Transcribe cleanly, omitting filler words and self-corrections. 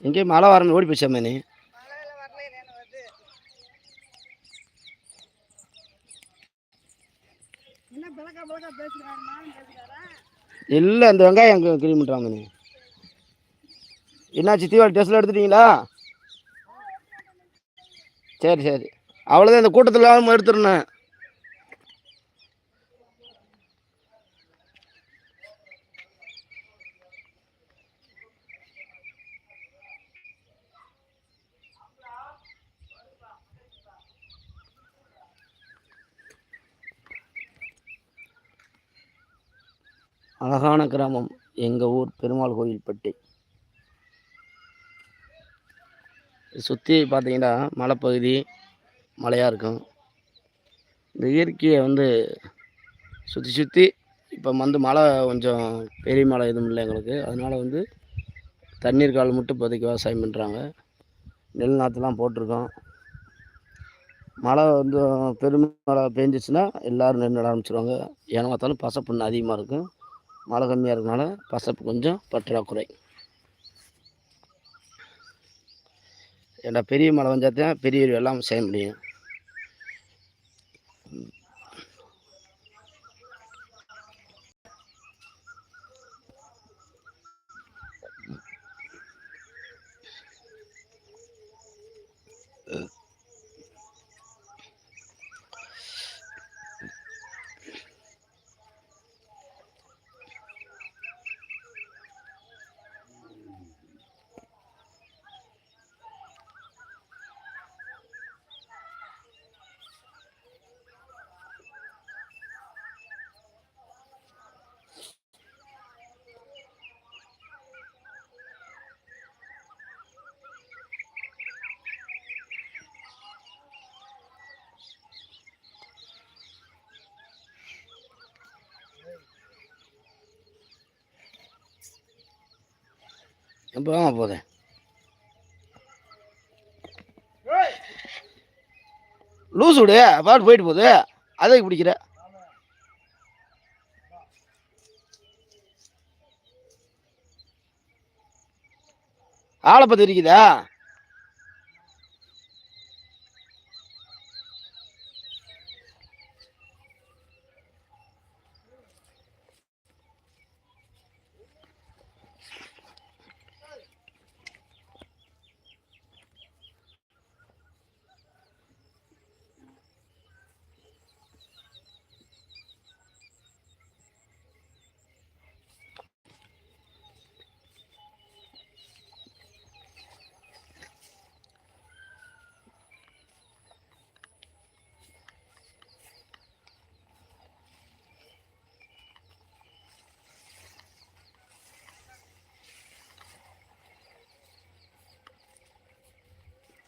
எங்கேயும் மழை வரணும் ஓடி போச்சாமே நீ. இல்லை இந்த வெங்காயம் அங்கே கிளீன் பண்ணுறாங்க. நீ என்னாச்சு தீபாவளி ட்ரெஸ்ஸில் எடுத்துட்டீங்களா? சரி சரி, அவ்வளோதான். இந்த கூட்டத்தில் எடுத்துருந்தேன். அழகான கிராமம் எங்கள் ஊர் பெருமாள் கோயில்பட்டி. சுற்றி பார்த்தீங்கன்னா மலைப்பகுதி மலையாக இருக்கும். இந்த இயற்கையை சுற்றி சுற்றி இப்போ மழை கொஞ்சம் பெரிய மழை எதுவும் இல்லை எங்களுக்கு. அதனால் தண்ணீர் கால் மட்டும் இப்போதைக்கு விவசாயம் பண்ணுறாங்க. நெல் நாற்றுலாம் போட்டிருக்கோம். மழை பெருமழை பெஞ்சிச்சுன்னா எல்லோரும் நெல் நட ஆரம்பிச்சிடுவாங்க. ஏன்னா பார்த்தாலும் பசப்பு அதிகமாக இருக்கும். மழை கம்மியாக இருக்கனால பசப்பு கொஞ்சம் பற்றாக்குறை. ஏன்னா பெரிய மழை வந்தால் தான் பெரிய எல்லாம் செய்ய முடியும். எப்போ வாங்க போதே லூஸ் விடு, பாட்டு போயிட்டு போகுது. அதை பிடிக்கிற ஆளை பற்றி இருக்குதா?